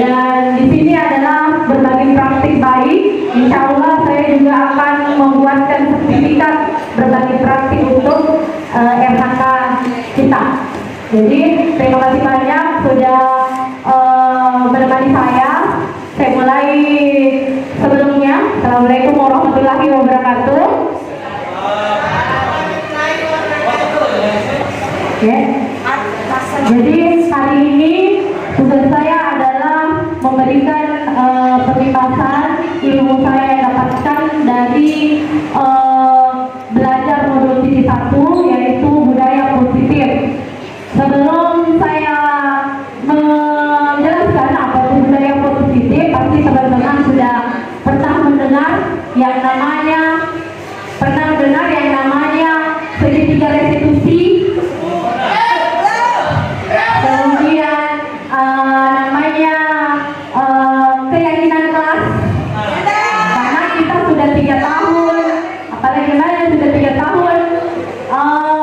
Dan di sini adalah berbagi praktik baik. Insya Allah saya juga akan membuatkan sertifikat berbagi praktik untuk RHK kita. Jadi terima kasih banyak sudah menemani saya. Saya mulai sebelumnya. Assalamualaikum warahmatullahi wabarakatuh. Oke. Jadi hari ini tugas saya adalah memberikan perlimpasan ilmu saya yang dapatkan dari belajar modul TV 1, yaitu budaya positif. Sebelum saya menjelaskan apa itu budaya positif, pasti teman-teman sudah pernah mendengar yang namanya segitiga restitusi. Kemudian namanya keyakinan kelas, karena kita sudah 3 tahun, apalagi saya sudah 3 tahun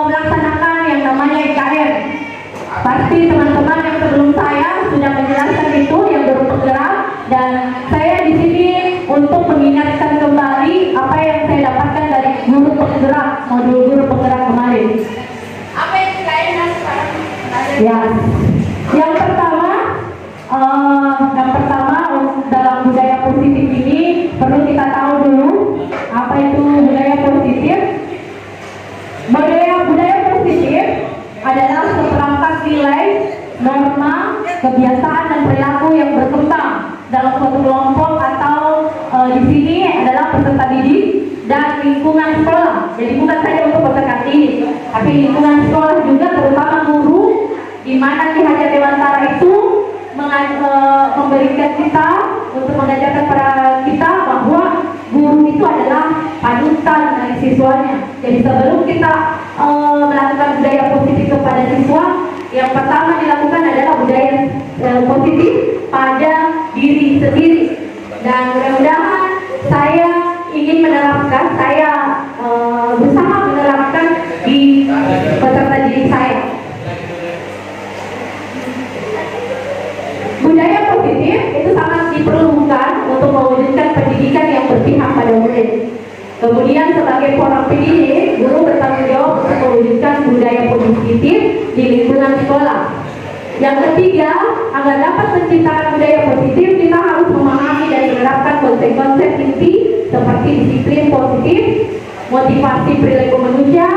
melaksanakan yang namanya IKN. Pasti teman-teman yang sebelum saya sudah menjelaskan itu yang baru penggerak, dan saya di sini untuk mengingatkan kembali apa yang saya dapatkan dari guru penggerak, modul guru penggerak kemarin. Apa yang IKN sekarang? Ya, yang pertama dalam budaya positif ini perlu kita tahu dulu apa itu budaya positif. Budaya positif adalah seperangkat nilai, norma, kebiasaan dan perilaku yang berkembang dalam suatu kelompok atau di sini adalah peserta didik dan lingkungan sekolah. Jadi bukan saja untuk peserta didik, tapi lingkungan sekolah juga, terutama guru, di mana Ki Hajar Dewantara itu memberikan kita untuk mengajarkan pada kita bahwa guru itu adalah panutan dari siswanya. Jadi sebelum kita melakukan budaya positif kepada siswa, yang pertama dilakukan adalah budaya positif pada diri sendiri. Dan mudah-mudahan saya ingin menerapkan, saya berusaha menerapkan di peserta didik saya. Budaya positif itu sangat diperlukan untuk mewujudkan pendidikan yang berpihak pada murid. Kemudian sebagai seorang pendidik, guru bertanggung jawab untuk mewujudkan budaya positif di lingkungan sekolah. Yang ketiga, agar dapat menciptakan budaya positif, kita harus memahami dan menerapkan konsep-konsep inti seperti disiplin positif, motivasi perilaku manusia,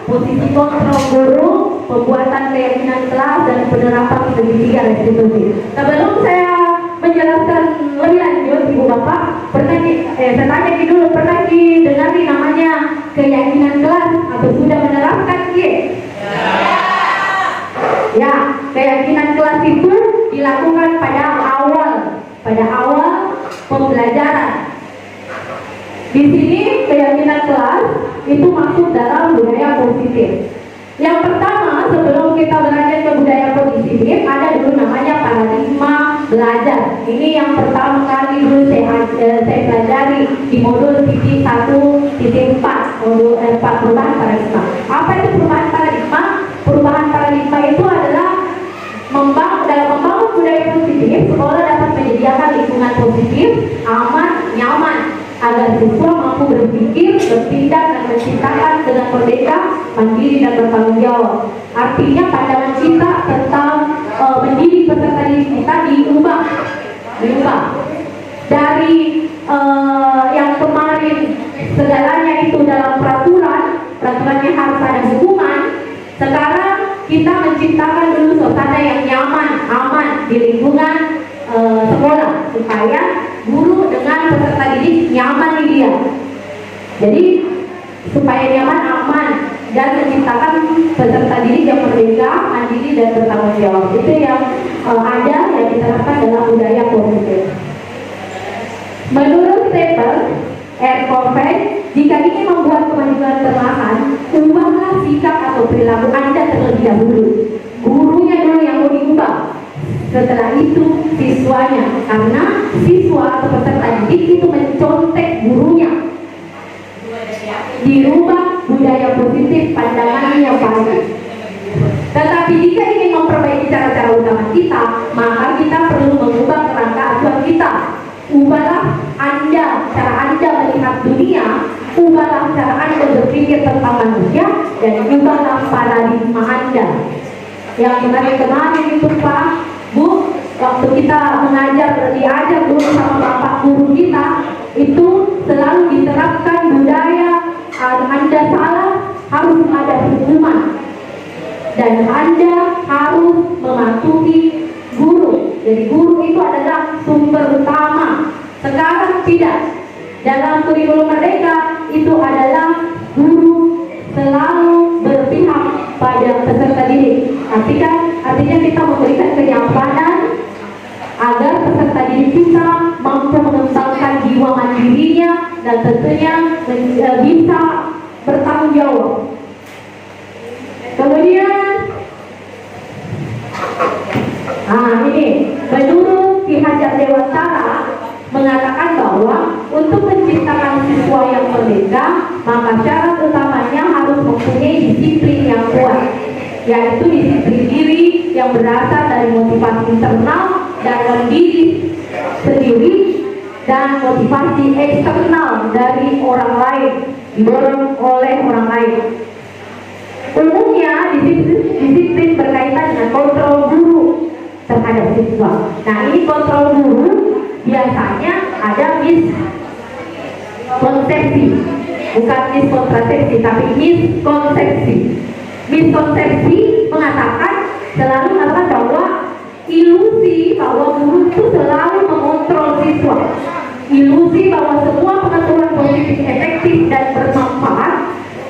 posisi kontrol guru, pembuatan keyakinan kelas, dan penerapan segitiga restitusi. Sebelum saya menjelaskan lebih lanjut, Ibu Bapak, saya tanya dulu, pernah didengar namanya keyakinan kelas atau sudah menerapkan Ya, keyakinan kelas itu dilakukan pada awal pembelajaran. Di sini keyakinan kelas itu masuk dalam budaya positif. Yang pertama, sebelum kita belajar ke budaya positif, ada dulu namanya paradigma belajar. Ini yang pertama kali dulu saya pelajari di modul TV 1.4, modul 4 perubahan paradigma. Apa itu perubahan paradigma? Perubahan paradigma itu adalah dalam membangun budaya positif, sekolah dapat menyediakan lingkungan positif, aman, nyaman, agar siswa mampu berpikir, bertindak, dan menciptakan dengan merdeka, mandiri, dan bertanggung jawab. Artinya pandangan kita tentang mendidik peserta didik kita diubah dari yang kemarin segalanya itu dalam peraturannya harus ada hukuman. Sekarang kita menciptakan dulu suasana yang nyaman, aman di lingkungan sekolah, supaya guru dengan peserta didik nyaman di dia. Jadi supaya nyaman, aman, dan menciptakan peserta didik yang merdeka, mandiri, dan bertanggung jawab. Itu yang ada yang diterapkan dalam budaya positif. Menurut paper Aircorvette, jika ingin membuat kemajuan perlahan, ubahlah sikap atau perilaku Anda terlebih dahulu. Gurunya dulu yang mau diubah, setelah itu siswanya, karena siswa atau peserta didik itu mencontek gurunya. Dirubah budaya positif, pandangannya yang baik. Tetapi jika ingin memperbaiki cara-cara utama kita, maka kita perlu mengubah kerangka ubahlah Anda, cara Anda melihat dunia, ubahlah cara Anda berpikir tentang manusia, dan ubahlah paradigma Anda. Yang kemarin itu Pak, Bu, waktu kita diajar dulu sama Bapak guru kita, itu selalu diterapkan budaya Anda salah harus ada hukuman, dan Anda harus mematuhi guru. Jadi guru itu adalah sumber utama. Sekarang tidak. Dalam kurikulum Merdeka itu adalah guru selalu berpihak pada peserta didik. Artinya kita memberikan kenyamanan agar peserta didik kita mampu mengembangkan jiwa mandirinya dan tentunya bisa bertanggung jawab. Kemudian, ini menurut Ki Hajar Dewantara mengatakan bahwa untuk menciptakan siswa yang merdeka, maka syarat utamanya harus mempunyai disiplin yang kuat, yaitu disiplin diri yang berasal dari motivasi internal dalam diri sendiri dan motivasi eksternal dari orang lain, didorong oleh orang lain. Umumnya disiplin berkaitan dengan kontrol guru terhadap siswa. Nah, ini kontrol guru biasanya ada miskonsepsi, bukan miskontrasepsi, tapi miskonsepsi. Miskonsepsi mengatakan selalu mengatakan bahwa ilusi bahwa guru itu selalu mengontrol siswa, ilusi bahwa semua pengetahuan politik efektif dan bermanfaat,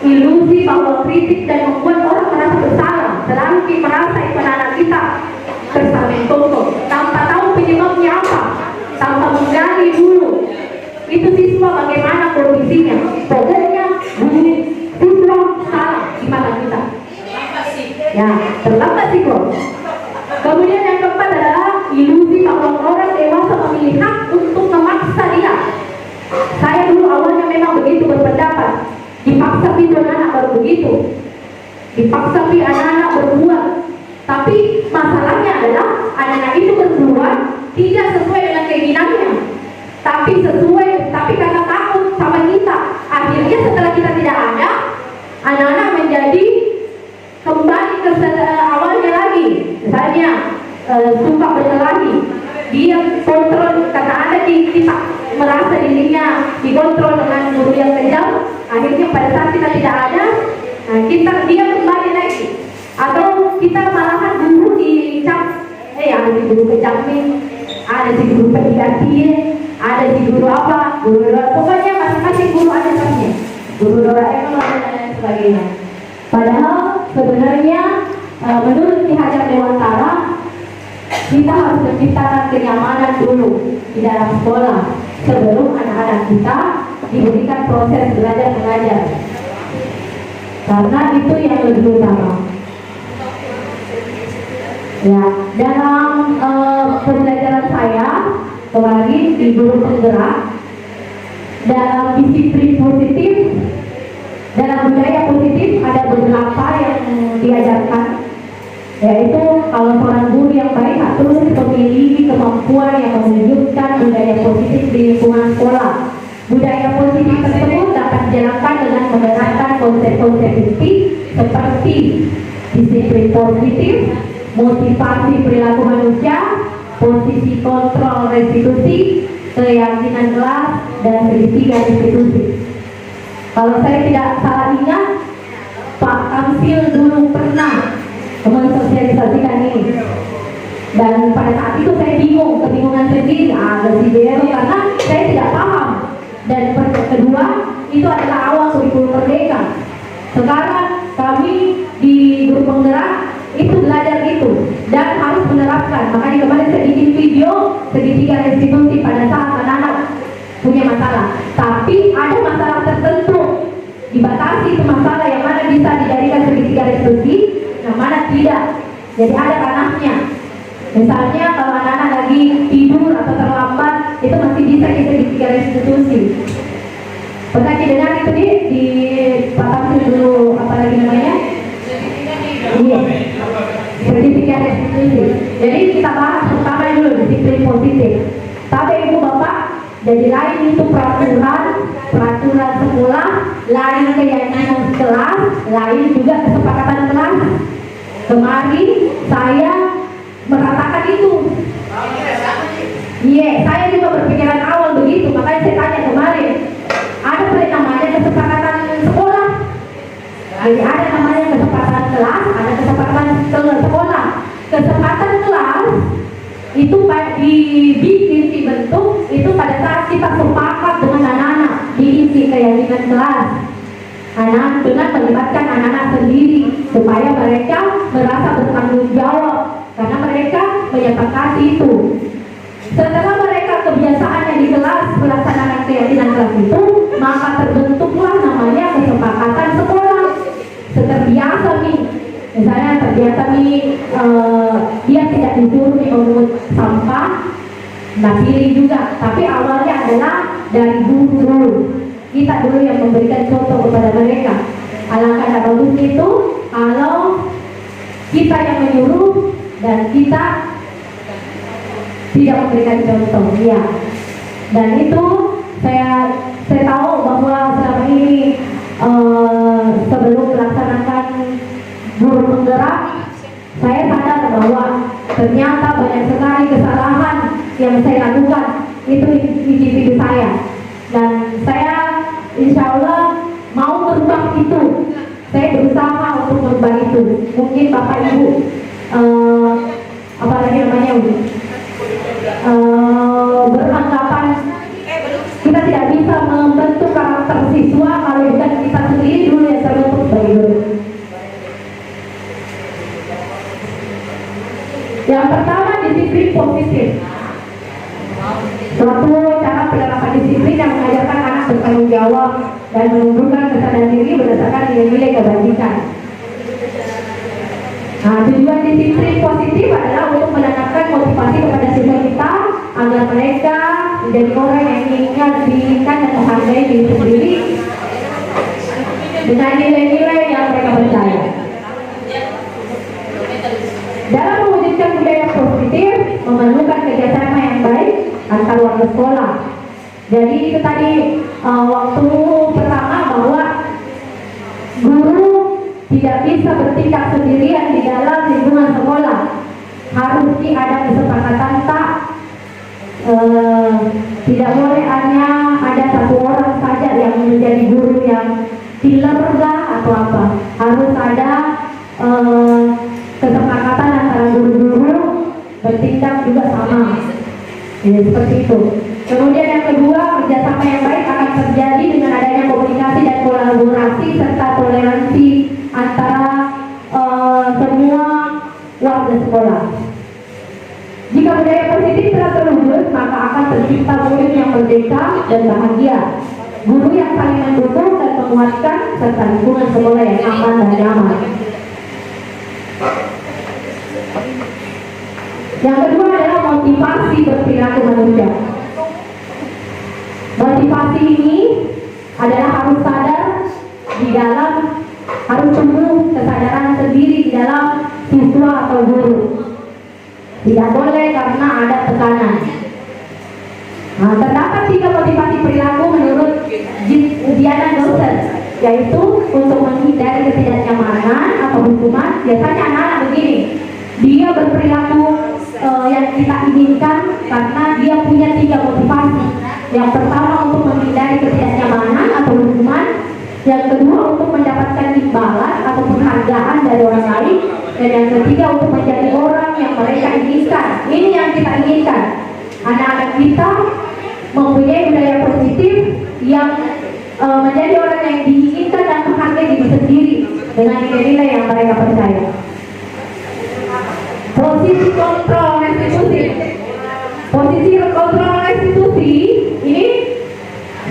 ilusi bahwa kritik dan membuat orang merasa bersalah. Selalu kita merasa anak kita tersamentongkol tanpa tahu penyebabnya apa, tanpa menggali dulu itu siswa bagaimana kondisinya. Pokoknya siswa salah di mata kita. Ya, terlambat sih kok. Kemudian yang keempat adalah ilusi bahwa orang dewasa memilih hak untuk memaksa dia. Saya dulu awalnya memang begitu berpendapat, dipaksa pindah anak baru begitu, dipaksa anak-anak berbuat. Tapi masalahnya adalah anak-anak itu berbuat tidak sesuai dengan keinginannya, tapi karena takut sama kita. Akhirnya setelah kita tidak ada, anak-anak menjadi kembali ke awalnya lagi. Misalnya suka berkelahi, dia kontrol karena ada kita merasa dirinya dikontrol dengan guru yang kejam. Akhirnya pada saat kita tidak ada, dia kembali lagi. Atau kita malahan guru dicap, ada si guru kejam nih, ada si guru pendidikan, ada si guru apa, pokoknya masing-masing guru ada capnya, guru Doraemon dan lain sebagainya. Padahal sebenarnya menurut Ki Hajar Dewantara, kita harus menciptakan kenyamanan dulu di dalam sekolah sebelum anak-anak kita diberikan proses belajar mengajar, karena itu yang lebih utama. Ya, dalam pembelajaran saya kemarin di guru penggerak, dalam disiplin positif, dalam budaya positif ada beberapa yang diajarkan, yaitu kalau seorang guru yang baik harus memiliki kemampuan yang menunjukkan budaya positif di lingkungan sekolah. Budaya positif tersebut dapat dijalankan dengan menerapkan konsep-konsep seperti disiplin positif, motivasi perilaku manusia, posisi kontrol restitusi, keyakinan kelas, dan segitiga institusi. Kalau saya tidak salah ingat, Pak Kamsil dulu pernah mensosialisasikan ini, dan pada saat itu saya kebingungan sendiri, karena saya tidak paham. Dan kedua, itu adalah awal kurikulum Merdeka. Sekarang kami di grup penggerak itu belajar itu dan harus menerapkan. Makanya kemarin saya bikin video segitiga restitusi pada saat anak-anak punya masalah. Tapi ada masalah tertentu, dibatasi itu masalah yang mana bisa dijadikan segitiga restitusi, yang mana tidak. Jadi ada ranahnya. Misalnya kalau anak-anak lagi tidur atau terlambat, itu masih bisa kita segitiga restitusi. Pernah didengar itu di Pak dulu, apa lagi namanya? Iya, sertifikat restitusi. Jadi kita bahas pertama dulu disiplin positif. Tapi ibu bapak Jadi lain itu peraturan sekolah, lain keyakinan kelas, lain juga kesepakatan kelas. Kemarin saya merasakan itu. Iya, saya juga berpikiran awal begitu, makanya saya tanya kemarin. Ada namanya kesepakatan sekolah. Jadi ada namanya kesepakatan kelas, ada kesepakatan sekolah. Kesepakatan kelas itu dibikin dibentuk itu pada saat kita sepakat dengan anak-anak diisi keyakinan kelas. Anak dengan melibatkan anak-anak sendiri supaya mereka merasa bertanggung jawab karena mereka menyepakati itu. Setelah mereka kebiasaannya di kelas melaksanakan keyakinan kelas itu, maka terbentuklah namanya kesepakatan sekolah. Terbiasa nih, misalnya terbiasa nih dia tidak disuruh memungut sampah, nah pilih juga. Tapi awalnya adalah dari guru. Kita dulu yang memberikan contoh kepada mereka. Alangkah bagus itu kalau kita yang menyuruh dan kita tidak memberikan contoh, ya. Dan itu saya tahu bahwa selama ini sebelum melaksanakan guru penggerak, saya sadar bahwa ternyata banyak sekali kesalahan yang saya lakukan itu individu saya. Dan saya insya Allah mau merubah itu. Saya berusaha untuk merubah itu. Mungkin Bapak Ibu apa lagi namanya beranggapan kita tidak bisa membentuk karakter siswa kalau bukan kita sendiri dulu yang terbentuk sebagai guru. Yang pertama, disiplin positif. Suatu cara penerapan disiplin yang mengajarkan anak bertanggung jawab dan menumbuhkan kesadaran diri berdasarkan nilai-nilai kebajikan. Nah, tujuan disiplin positif adalah untuk menanamkan motivasi kepada siswa kita agar mereka menjadi orang yang diinginkan dan menghargai diri sendiri dengan nilai-nilai yang mereka percaya. Dalam mewujudkan budaya positif memerlukan kerjasama yang baik antar warga sekolah. Jadi itu tadi waktu pertama bahwa guru tidak bisa bertindak sendirian di dalam lingkungan sekolah. Harus ada kesepakatan tidak boleh hanya ada satu orang saja yang menjadi guru yang killer atau apa. Harus ada kesepakatan antara guru-guru bertindak juga sama. Ya, seperti itu. Kemudian yang kedua, kerjasama yang baik akan terjadi dengan adanya komunikasi dan kolaborasi serta toleransi antara semua warga sekolah. Jika budaya positif telah terwujud, maka akan tercipta murid yang merdeka dan bahagia, guru yang saling mendukung dan menguatkan, serta lingkungan sekolah yang aman dan nyaman. Yang kedua adalah motivasi berperilaku manusia. Motivasi ini adalah harus sadar di dalam, harus tumbuh kesadaran sendiri di dalam siswa atau guru. Tidak boleh karena ada tekanan. Nah, terdapat 3 motivasi perilaku menurut Diana Dawson, yaitu untuk menghindari ketidaknyamanan atau hukuman. Biasanya anak-anak begini, dia berperilaku yang kita inginkan karena dia punya 3 motivasi. Yang pertama untuk menghindari ketidaknyamanan atau hukuman, yang kedua untuk mendapatkan imbalan atau penghargaan dari orang lain, dan yang ketiga untuk menjadi orang yang mereka inginkan. Ini yang kita inginkan. Anak-anak kita mempunyai budaya positif yang menjadi orang yang diinginkan dan menghargai diri sendiri dengan nilai-nilai yang mereka percaya. Posisi kontrol restitusi. Posisi kontrol restitusi ini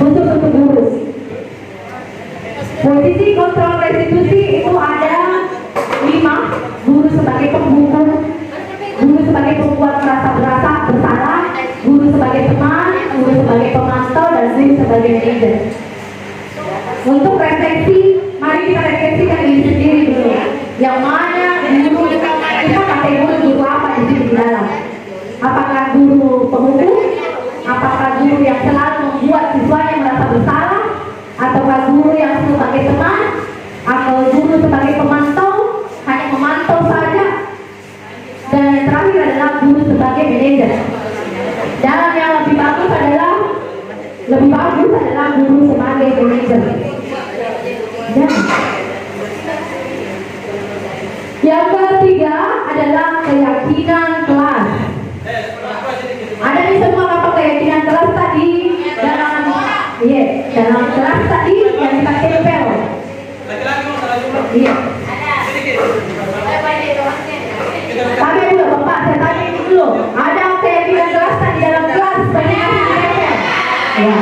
khusus untuk guru. Posisi kontrol restitusi itu ada 5. Guru sebagai penghukum, guru sebagai pembuat merasa bersalah, guru sebagai teman, guru sebagai pemantau, dan guru sebagai manajer. Untuk refleksi, mari kita refleksikan diri sendiri dulu. Yang mana guru kita kategori guru apa di sini di dalam? Apakah guru penghukum? Apakah guru yang selalu lebih bagus adalah guru sebagai manajer. Dan yang ketiga adalah keyakinan kelas. Ada di semua apa keyakinan kelas tadi dalam kelas tadi yang kita tempel. Iya. Tanya dulu Bapak, saya tanya dulu. Ada keyakinan kelas tadi dalam kelas banyak yang ditempel. Ya.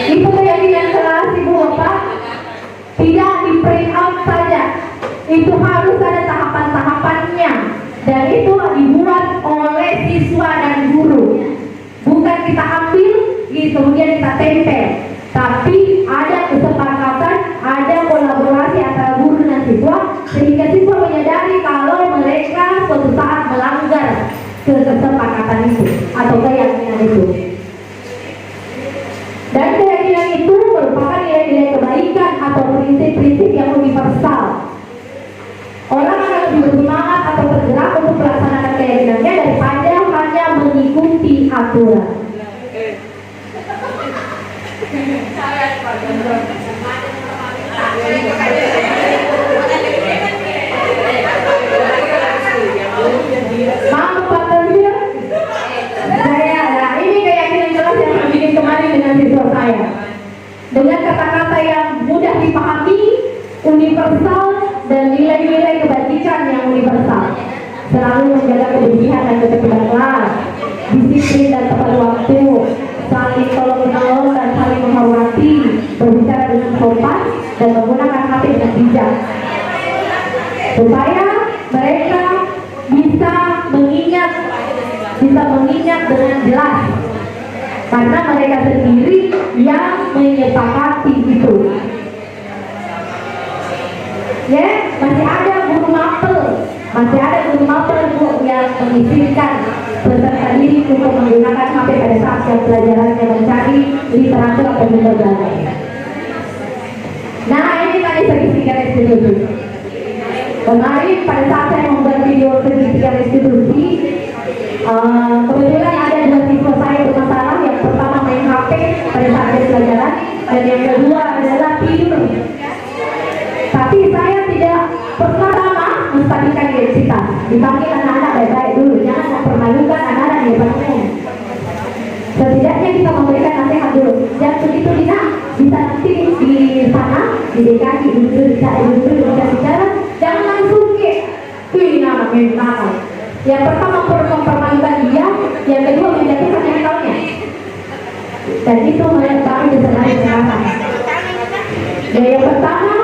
Itu keyakinan kelas Ibu Bapak tidak di print out saja. Itu harus ada tahapan-tahapannya dan itu dibuat oleh siswa dan guru. Bukan kita ambil kemudian kita tempel, tapi ada kesepakatan, ada kolaborasi antara guru dan siswa sehingga siswa menyadari kalau mereka suatu saat melanggar kesepakatan itu atau keyakinan itu. Dan keyakinan itu merupakan nilai-nilai kebaikan atau prinsip-prinsip yang universal. Orang akan lebih bersemangat atau tergerak untuk melaksanakan keyakinannya daripada hanya mengikuti aturan. Mau Pak Terbil? Ini keyakinan kelas yang saya bikin kemarin dengan siswa saya. Dengan kata-kata yang mudah dipahami, universal, dan nilai-nilai kebajikan yang universal. Selalu menjaga kebersihan dan ketertiban kelas, disiplin dan tepat waktu, saling tolong menolong dan saling menghormati, berbicara dengan sopan dan menggunakan hati dengan bijak, supaya mereka bisa mengingat dengan jelas, karena mereka sendiri yang menyepakati itu. Ya, masih ada guru mapel yang mengizinkan peserta didik untuk menggunakan HP pada saat jam pelajarannya mencari literatur atau sumber belajar. Nah, ini tadi segitiga restitusi. Kemarin pada saat saya membuat video segitiga restitusi, kebetulan ada dua siswa saya bermasalah. Yang pertama main HP pada saat jam pelajaran, dan yang kedua adalah tidur. Tapi saya tidak pertama menstabilkan identitas. Dipanggil anak-anak baik-baik dulu, jangan mempermalukan anak-anak di depannya. Setidaknya kita memberikan nasihat dulu. Jangan begitu Dina, bisa nanti di sana, di DKI, dulu dikasih cara. Jangan langsung Dina nakal. Yang pertama mempermalukan dia, yang kedua menjatuhkan mentalnya. Dan itu baru disengaja sekarang. Yang pertama,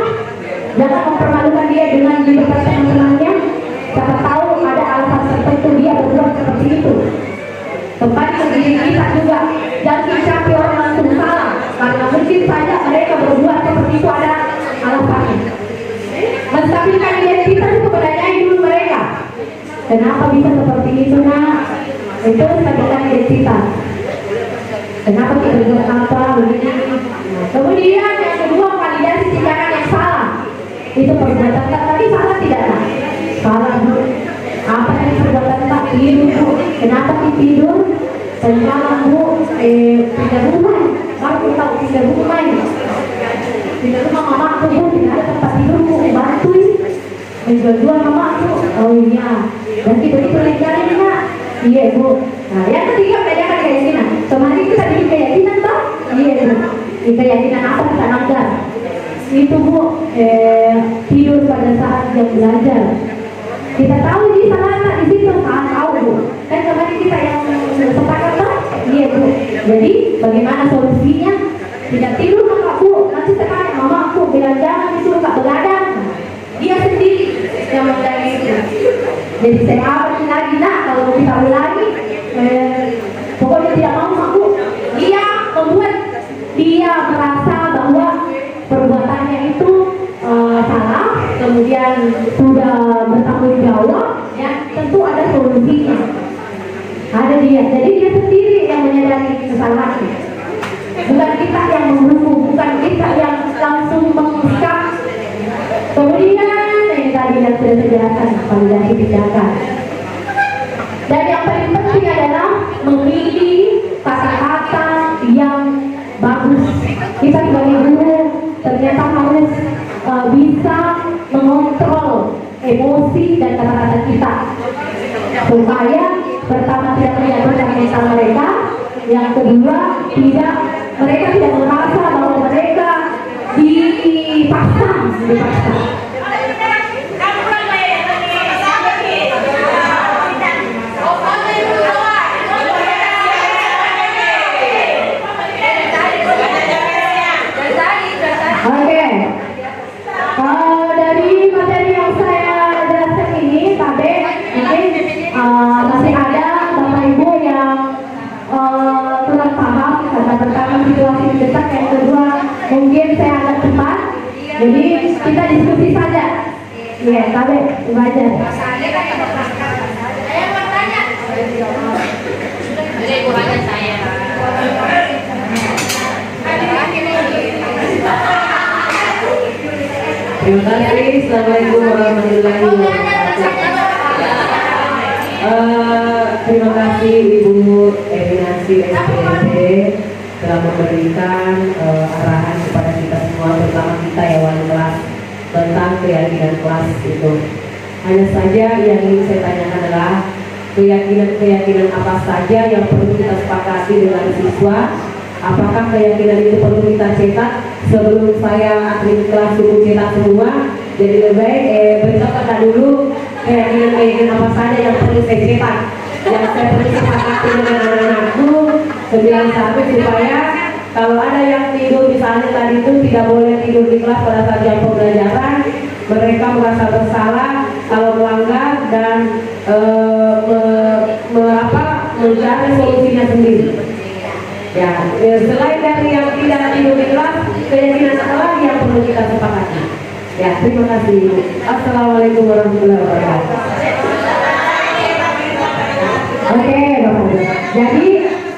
jangan mempermalukan dia dengan di depan teman-temannya. Siapa tahu ada alasan tertentu dia berbuat seperti itu. Kembali ke diri kita juga, jangan dicapi orang langsung salah, karena mungkin saja mereka berbuat seperti itu ada alasannya. Menstabilkan identitas itu bertanyain dulu mereka, kenapa bisa seperti itu nak? Itu stabilkan identitas. Kenapa kita berbuat apa begini? Kemudian yang kedua, validasi tindakan yang salah. Itu perbuatan tadi salah tidak nak? Salah bu. Apa yang perbuatan tak tidur bu? Kenapa tidur? Semalam bu pindah rumah. Baru tahu pindah rumah. Pindah rumah mama aku bu, tidak ada tempat tidur bu. Bantuin menjual mama aku. Oh iya. Dan begitu legalnya nak? Iya bu. Nah yang ketiga belajar keyakinan. Kemarin kita bikin keyakinan tak? Iya bu. Keyakinan apa kita langgar? Itu bu, tidur pada saat jam belajar. Kita tahu di sana di situ tahu bu. Kan kemarin kita yang sepakat tak? Iya bu. Jadi bagaimana solusinya? Tidak tidur maka bu, nanti sekarang mama aku bilang jangan disuruh tak begadang. Dia sendiri yang menjadi itu. Jadi saya apa lagi nak kalau kita ulangi? Pokoknya tidak mau aku. Dia membuat dia merasa bahwa perbuatannya itu salah, kemudian sudah bertanggung jawab, dan tentu ada solusinya. Ada dia, jadi dia sendiri yang menyadari kesalahannya. Bukan kita yang menghukum, bukan kita yang langsung mengungkap. Kemudian yang tadi yang sudah saya jelaskan, validasi tindakan. Dan yang paling penting adalah memilih kata-kata yang kita sebagai guru ternyata harus bisa mengontrol emosi dan kata-kata kita supaya pertama tidak menyatukan mental mereka, yang kedua mereka tidak merasa bahwa mereka dipaksa. Oke, dari materi yang saya jelaskan ini, Pak B, mungkin masih ada Bapak Ibu yang kurang paham. Karena pertama situasi mendesak, yang kedua mungkin saya agak cepat, jadi kita diskusi saja. Iya, Pak B, belajar. Saya bertanya. Jadi kurangnya saya. Terima kasih. Assalamualaikum warahmatullahi wabarakatuh. Terima kasih Ibu Eminasi SPMD telah memberikan arahan kepada kita semua, terutama kita ya wali kelas, tentang keyakinan kelas itu. Hanya saja yang ingin saya tanyakan adalah keyakinan apa saja yang perlu kita sepakati dengan siswa. Apakah keyakinan itu perlu kita cetak sebelum saya akhir kelas suku cetak semua? Jadi lebih baik beritahukan dulu keyakinan apa saja yang perlu saya cetak, yang saya perlu sepakati dengan anak-anakku 9 sampai, supaya kalau ada yang tidur misalnya tadi itu tidak boleh tidur di kelas pada saat jam pembelajaran, mereka merasa bersalah kalau melanggar dan mencari solusinya sendiri. Ya, selain dari yang tidak tidur di kelas, keyakinan apa lagi yang perlu kita sepakati? Ya, terima kasih. Assalamualaikum warahmatullahi wabarakatuh. Oke, Bapak. Jadi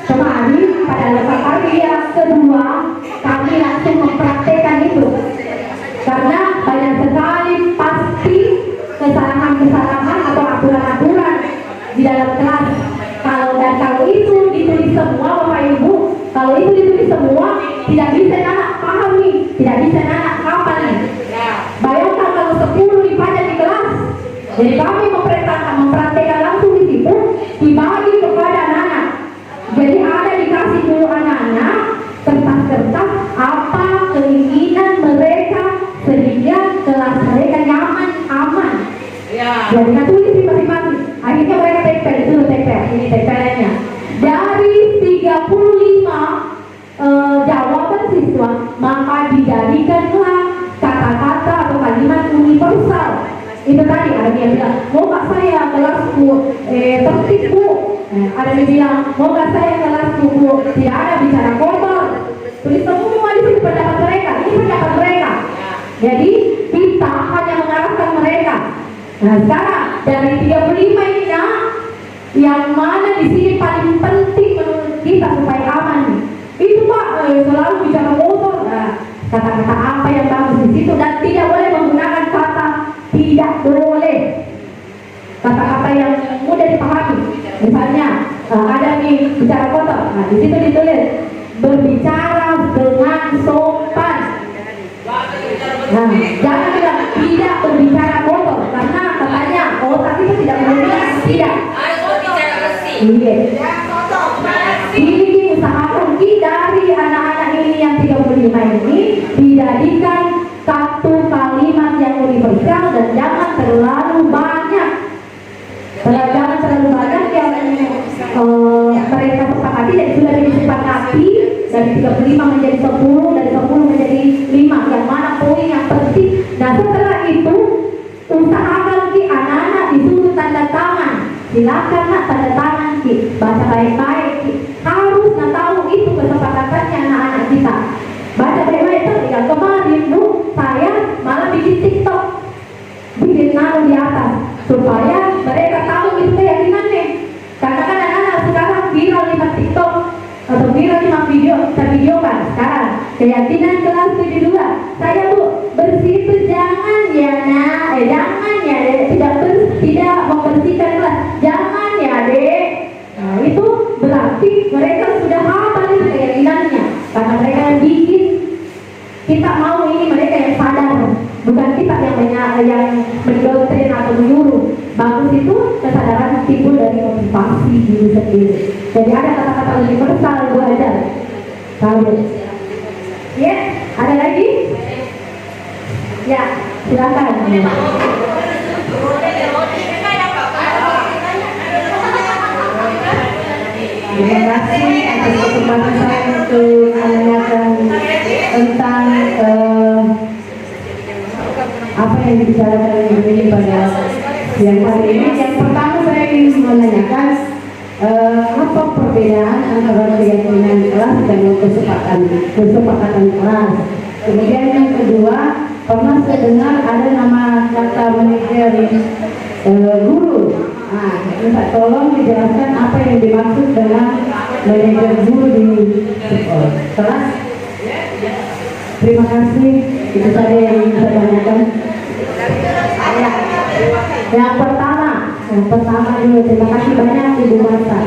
kemarin pada lepas hari yang kedua kami langsung mempraktekkan itu, karena banyak sekali pasti kesalahan-kesalahan atau aturan-aturan di dalam kelas. Kalau itu ditulis semua, Bapak Ibu, kalau itu ditulis semua, tidak bisa anak pahami, tidak bisa anak hafal nih. Bayangkan kalau 10 dipajang di kelas. Jadi kami mempraktekkan langsung di situ, dibagi kepada anak-anak. Jadi ada dikasih dulu anak-anak kertas-kertas apa keinginan mereka sehingga kelas mereka nyaman, aman. Jadi kan tulis di masing-masing. Akhirnya mereka tempel, itu tempel, ini tempelannya. Dari 35 jawaban siswa, maka dijadikanlah kata-kata atau kalimat universal. Itu tadi ada yang bilang, mau gak saya kelasku tertib Bu? Ada yang bilang, mau gak saya kelasku Bu? Tidak ada bicara kotor. Tulis semua di sini pendapat mereka, ini pendapat mereka. Jadi kita hanya mengarahkan mereka. Nah sekarang dari 35 ini yang mana di sini paling penting menurut kita supaya aman? Itu Pak, selalu bicara kotor. Nah, kata-kata apa yang bagus di situ, dan tidak boleh menggunakan kata tidak boleh. Kata-kata yang mudah dipahami. Misalnya ada nih bicara kotor. Nah di situ ditulis berbicara dengan sopan. Nah, jangan bilang tidak berbicara kotor, karena katanya otak itu tidak menggunakan tidak. Iya. Ini usahakan dari anak-anak ini yang 35 ini dijadikan satu kalimat yang universal dan jangan terlalu banyak. Jangan terlalu banyak yang mereka sepakati, dan sudah disepakati dari 35 menjadi 10, dari 10 menjadi 5, yang mana poin yang penting. Nah setelah itu usahakan anak-anak disuruh tanda tangan. Silakan nak tanda tangan baca baik-baik. Harus tahu itu kesepakatannya anak-anak kita. Baca baik-baik itu. Yang kemarin Bu, saya malah bikin TikTok, bikin naruh di atas supaya mereka tahu itu keyakinannya. Karena kan anak-anak sekarang viral di TikTok atau viral di video kan sekarang. Keyakinan kelas 72. Saya Bu, bersih itu jangan ya nak, jangan ya dek, tidak membersihkan kelas, jangan ya dek. Nah itu berarti mereka sudah hafal itu keyakinannya, karena mereka yang bikin timbul dari motivasi diri sendiri. Jadi ada kata-kata universal Bu Hajar. Tahu? Ya, ada lagi? Ya, silakan. Terima kasih atas kesempatan saya untuk menanyakan tentang apa yang dibicarakan ini pada siang hari ini. Yang pertama saya ingin menanyakan apa perbedaan antara keyakinan kelas dan kesepakatan kelas. Kemudian yang kedua, pernah saya dengar ada nama kata manajer guru. Nah, minta tolong dijelaskan apa yang dimaksud dengan manajer guru di kelas. Terima kasih, itu saja yang ingin saya tanyakan. Ya. Yang pertama dulu, terima kasih banyak Ibu Marta.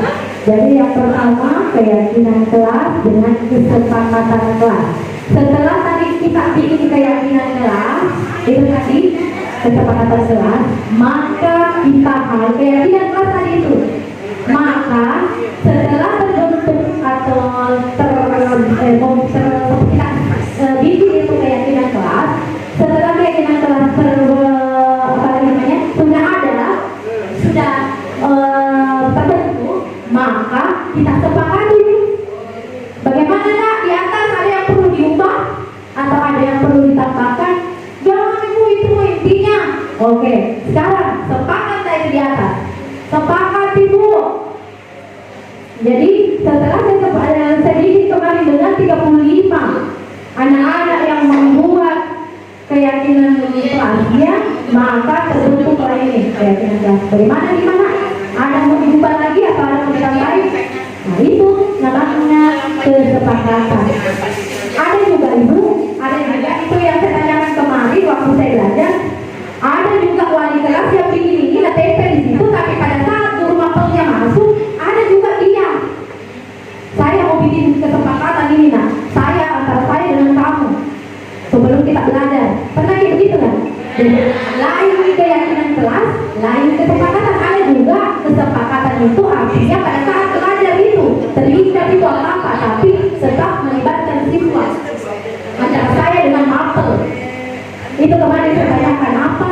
Jadi yang pertama, keyakinan kelas dengan kesepakatan kelas. Setelah tadi kita bikin keyakinan kelas, itu tadi kesepakatan kelas, maka kita harus keyakinan kelas tadi itu. Maka setelah terbentuk atau bikin itu keyakinan kelas, setelah keyakinan kelas sudah terbentuk, maka kita sepakati bagaimana nak di atas ada yang perlu diubah atau ada yang perlu ditambahkan. Jangan Ibu, itu intinya. Oke, sekarang sepakat saya di atas, sepakat Ibu. Jadi setelah saya bikin kemarin dengan 35 anak-anak yang membuat keyakinan kelasnya, maka terbentuk ini keyakinan kelas. Bagaimana gimana? Ada mau diubah lagi atau ada mau ditambahin? Nah itu namanya kesepakatan. Ada juga Ibu, ada juga itu yang saya tanyakan kemarin waktu saya belajar. Ada juga wali kelas yang bikin ini TP di situ, tapi pada saat guru mapelnya masuk, ada juga dia. Saya mau bikin kesepakatan ini nak, antara saya dengan kamu sebelum kita belajar. Pernah kayak begitu kan? Jadi lain keyakinan kelas, lain kesepakatan. Ada juga kesepakatan itu artinya pada saat belajar itu terlibat itu apa, tapi sebab melibatkan siswa. Antara saya dengan mapel. Itu kemarin saya tanyakan apa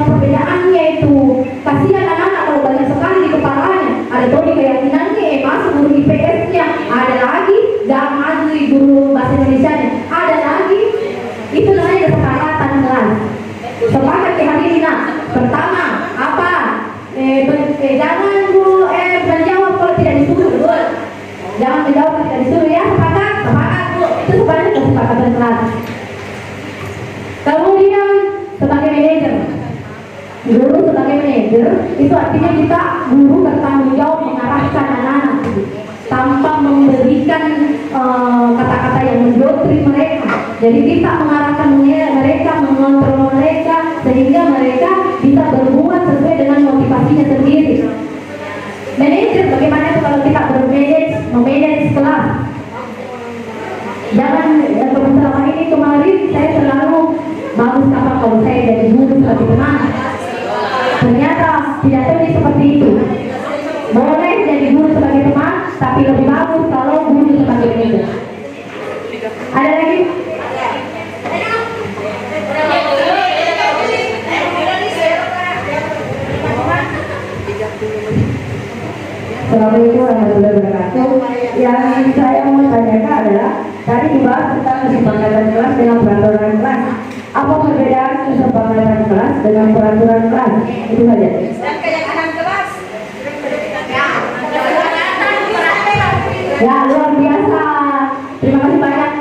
perbedaannya itu. Kasihan anak-anak kalau banyak sekali di kepalanya. Ada tuh di keyakinannya, masuk guru IPS-nya, ada lagi gak maju guru bahasa Indonesia-nya, ada lagi. Itu namanya kesepakatan kelas. Sepakat di hari ini nak. Pertama apa? Jangan Bu menjawab kalau tidak disuruh, betul? Jangan menjawab kalau tidak disuruh ya. Sepakat Bu. Itu sebenarnya kesepakatan kelas. Kemudian sebagai manajer, guru sebagai manajer itu artinya kita guru bertanggung jawab mengarahkan anak-anak tanpa memberikan kata-kata yang mendoktrin mereka. Jadi kita mengarahkan mereka, mengontrol mereka sehingga mereka bisa berbuat sesuai dengan motivasinya sendiri. Manajer bagaimana itu kalau kita memanage kelas? Jangan selama ini kemarin saya selalu bagus apa kalau saya jadi guru sebagai teman. Ternyata tidak terjadi seperti itu. Boleh jadi guru sebagai teman, tapi lebih bagus kalau guru sebagai manajer. Ada lagi? Assalamualaikum warahmatullahi wabarakatuh. Yang saya mau tanyakan adalah tadi dibahas tentang kesepakatan kelas dengan peraturan kelas. Apa perbedaan kesepakatan kelas dengan peraturan kelas? Itu saja. Dan keyakinan kelas. Ya luar biasa. Terima kasih banyak.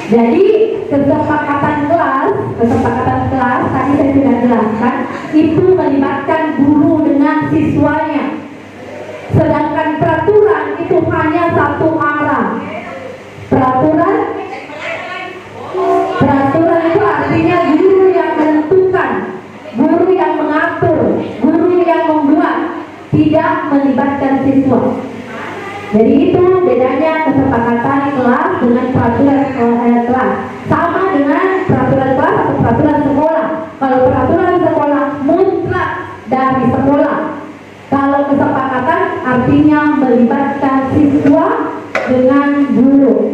Jadi kesepakatan kelas tadi saya sudah jelaskan itu melibatkan guru dengan siswanya. Sedangkan peraturan itu hanya satu arah. Peraturan itu artinya guru yang menentukan, guru yang mengatur, guru yang membuat, tidak melibatkan siswa. Jadi itu bedanya kesepakatan kelas dengan peraturan kelas. Sama dengan peraturan kelas atau peraturan sekolah. Kalau peraturan sekolah mutlak dari sekolah hanya melibatkan siswa dengan guru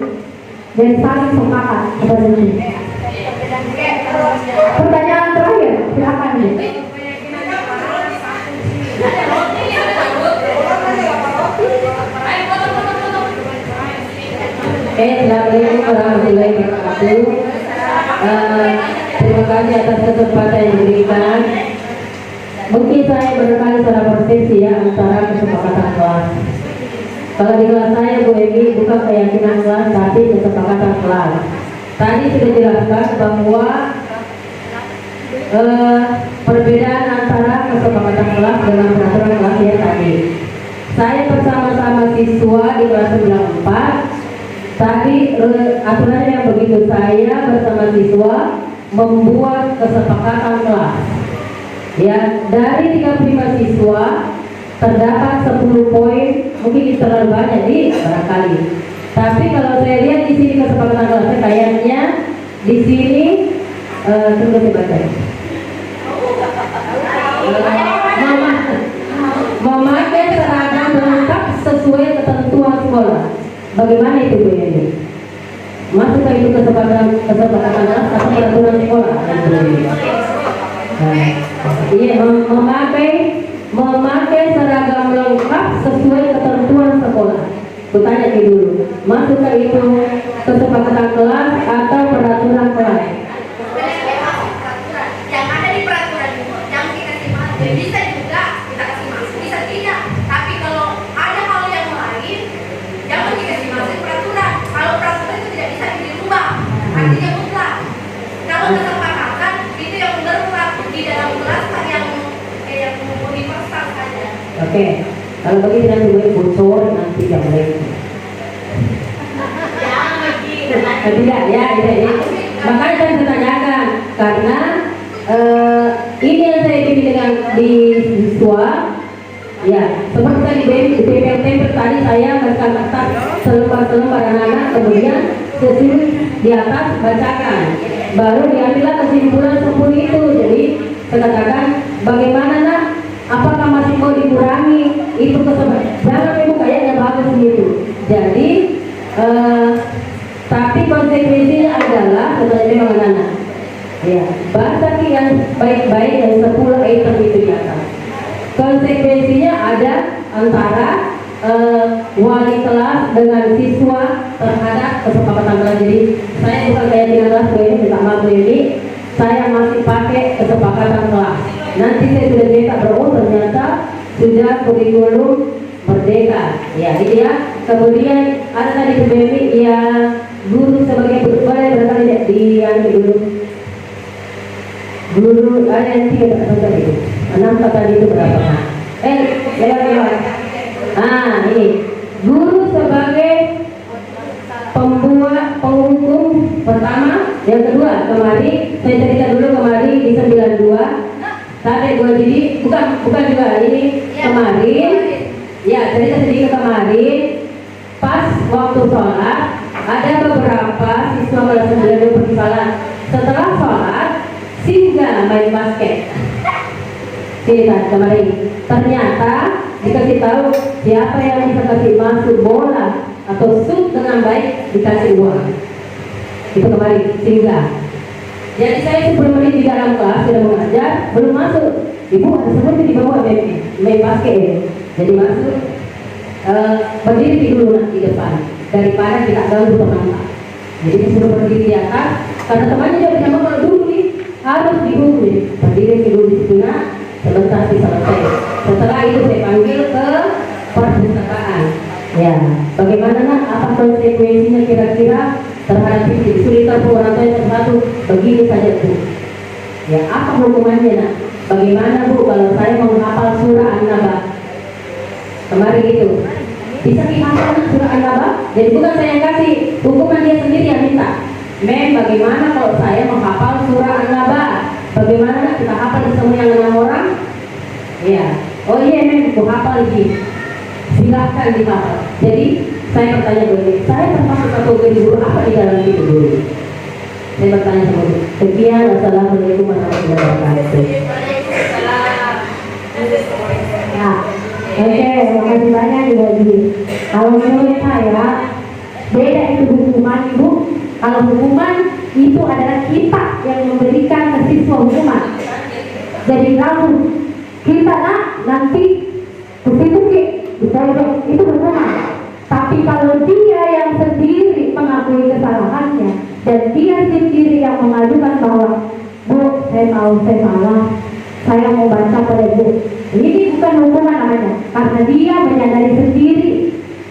dan saling sepakat seperti ini. Pertanyaan terakhir, silakan nih. Assalamualaikum warahmatullahi wabarakatuh. Terima kasih atas kesempatan yang diberikan. Mungkin saya barangkali salah persepsi ya antara kesepakatan kelas. Kalau di kelas saya Bu Emi bukan keyakinan kelas tapi kesepakatan kelas. Tadi sudah dijelaskan bahwa perbedaan antara kesepakatan kelas dengan peraturan kelas ya tadi. Saya bersama-sama siswa di kelas 94. Tadi aturannya yang begitu, saya bersama siswa membuat kesepakatan kelas. Ya, dari 35 siswa terdapat 10 poin, mungkin itu terlalu banyak di barangkali. Tapi kalau saya lihat di sini kesepakatan kelasnya kayaknya di sini tunggu saya baca. Memakai seragam lengkap sesuai ketentuan sekolah. Bagaimana itu Bu Yeni? Masuklah itu kesepakatan kelas atau peraturan sekolah? Iya, memakai seragam lengkap sesuai ketentuan sekolah. Kutanya dulu, masuklah itu kesepakatan kelas atau peraturan kelas? Yang ada di peraturan itu yang dikasih masuk. Bisa juga kita kasih masuk, bisa tidak. Tapi kalau ada hal yang lain, jangan dikasih masuk peraturan. Kalau peraturan itu tidak bisa dirubah, artinya mutlak. Kalau kesepakatan itu yang mutlak di dalam kelas yang universal saja. Oke, kalau begitu nanti boleh bocor nanti tidak boleh. Tidak ya. Makanya saya tanyakan karena ini yang saya pilih dengan di siswa. Ya, seperti tadi di tempel tadi saya baca kertas selembar anak-anak, kemudian sesuai di atas bacakan, baru diambillah kesimpulan 10 itu. Jadi saya katakan bagaimana nak, apakah masih mau dikurangi itu kesempatan? Jangan ibu kayaknya bagus gitu. Jadi tapi konsekuensinya adalah sebenarnya memang anak. Ya, bahasa yang baik-baik dan 10 item itu di atas. Konsekuensinya ada antara wali kelas dengan siswa terhadap kesepakatan kelas. Jadi saya bukan kayak di kelas ini, minta maaf ini, saya masih pakai kesepakatan kelas. Nanti saya sudah cetak ternyata sudah kurikulum merdeka. Ya, gitu ya. Kemudian ada tadi PBB yang guru sebagai boleh berkali di yang guru ada yang 3 kata tadi. 6 kata itu berapa? Lewat. Ini guru sebagai penghukum pertama, yang kedua kemari saya cerita dulu kemari di 92 sampai gue jadi bukan juga ini kemarin ya cerita sedikit kemarin pas waktu sholat ada beberapa siswa kelas 9 yang pergi sholat. Setelah sholat singgah main basket. Cerita kemarin ternyata dikasih tahu siapa yang bisa kasih masuk bola atau shoot dengan baik dikasih uang. Itu kemarin singgah. Jadi saya 10 menit di dalam kelas sudah mengajar, belum masuk. Ibu ada seperti di bawah main basket ya. Jadi masuk berdiri dulu di depan daripada kita ganggu teman. Jadi disuruh berdiri di atas karena temannya juga punya kalau dulu nih harus dihukum. Berdiri dulu di situ sebentar selesai. Setelah itu saya panggil ke perpustakaan. Ya, bagaimana apa konsekuensinya kira-kira terhadap ini? Cerita orang tua satu begini saja Bu. Ya, apa hukumannya nak? Bagaimana Bu kalau saya menghafal surah An-Naba? Kemarin itu bisa dihafal surah An-Naba? Jadi bukan saya yang kasih, hukuman dia sendiri yang minta. Bagaimana kalau saya menghafal surah An-Naba? Bagaimana kita hafal di semua yang 6 orang? Ya, oh iya aku hafal lagi. Silahkan dihafal. Jadi saya bertanya dulu, saya termasuk kategori guru apa di dalam itu dulu? Saya bertanya sama guru. Sekian, wassalamualaikum warahmatullahi wabarakatuh. Ya, Oke, makasih banyak Ibu Haji. Kalau menurut saya, beda itu hukuman Ibu. Kalau hukuman itu adalah kita yang memberikan ke siswa hukuman. Jadi lalu kita nanti bukti-bukti itu hukuman. Tapi kalau dia yang sendiri mengakui kesalahannya dan dia sendiri yang mengajukan bahwa Bu, saya tahu saya salah, saya mau baca pada Ibu. Ini bukan hukuman namanya, karena dia menyadari sendiri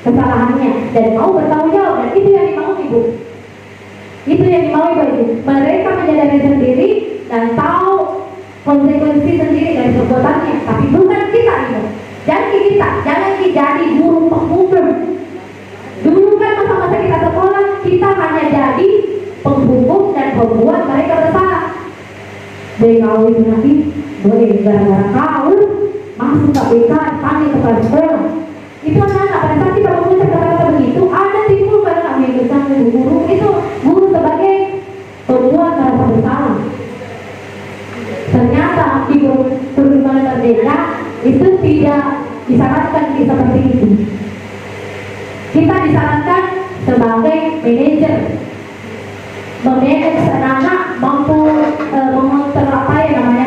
kesalahannya dan mau bertanggung jawab, dan itu yang dimau Ibu. Itu yang dimau Ibu. Mereka menyadari sendiri dan tahu konsekuensi sendiri dari perbuatannya, tapi bukan kita Ibu. Jangan jadi guru penghukum. Dulu kan masa-masa kita sekolah, kita hanya jadi penghukum dan membuat mereka bersalah. Dari kau itu nanti boleh gara-gara kau masuk KPK, panggil kepala sekolah. Itu anak-anak pada saat kita mengucap kata-kata begitu, ada timbul pada kami bersama guru itu guru sebagai pembuat merasa bersalah. Ternyata di kurikulum merdeka itu tidak disarankan seperti itu. Kita disarankan sebagai manajer, memanage anak-anak, mampu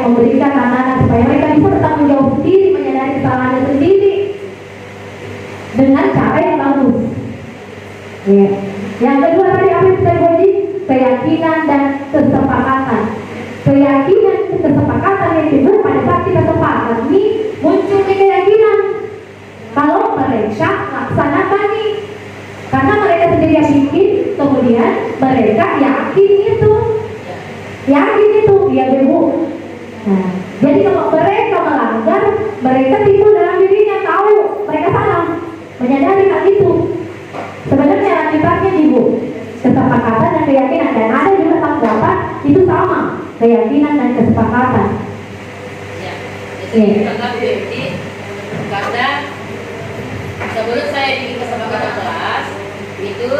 memberikan anak-anak supaya mereka bisa bertanggung jawab sendiri, menyadari kesalahannya sendiri dengan cara yang bagus. Ya. Yang kedua tadi apa yang saya bagi? Keyakinan dan kesepakatan. Keyakinan dan kesepakatan yang timbul pada saat kita sepakat ini muncul keyakinan kalau mereka laksanakan ini, karena mereka sendiri yang bikin, kemudian mereka yakin itu, ya Bu. Nah, jadi kalau mereka melanggar, mereka timbul dalam dirinya tahu mereka salah, menyadari hal itu. Sebenarnya lanjutannya Ibu, kesepakatan dan keyakinan, dan ada juga tanggapan itu sama, keyakinan dan kesepakatan. Ya, jadi karena sebelum saya bikin kesepakatan kelas itu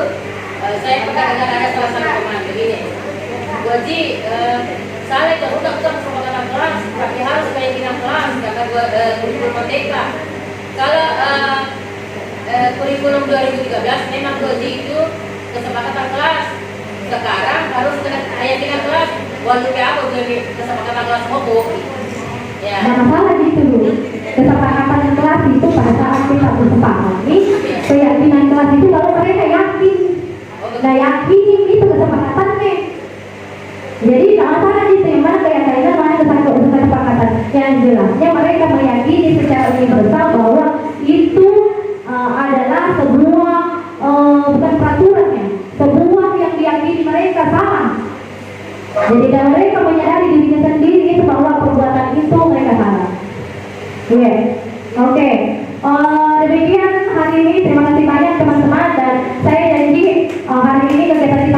saya pernah dengar ada salah satu teman begini, Bu Haji, saya itu udah kesepakatan kelas, tapi harus keyakinan kelas kata kurikulum merdeka. Kalau kurikulum 2013 memang Bu Haji itu kesepakatan kelas, sekarang harus keyakinan kelas. Walau kayak apa kesepakatan kelas mau ya. Nah, masalah gitu dulu. Kesepakatan kelas itu pada saat kita bersepakat nih, keyakinan kelas itu kalau mereka yakin, nggak yakin itu kesepakatannya. Jadi nggak masalah gitu, yang mana keyakinan, mana kesepakatan. Yang jelasnya mereka meyakini secara universal bahwa itu adalah sebuah bukan peraturannya, sebuah yang diyakini mereka salah. Jadi kalau mereka menyadari dirinya sendiri itu bahwa perbuatan itu mereka salah. Oke. Demikian hari ini, terima kasih banyak teman-teman, dan saya janji hari ini kegiatan kita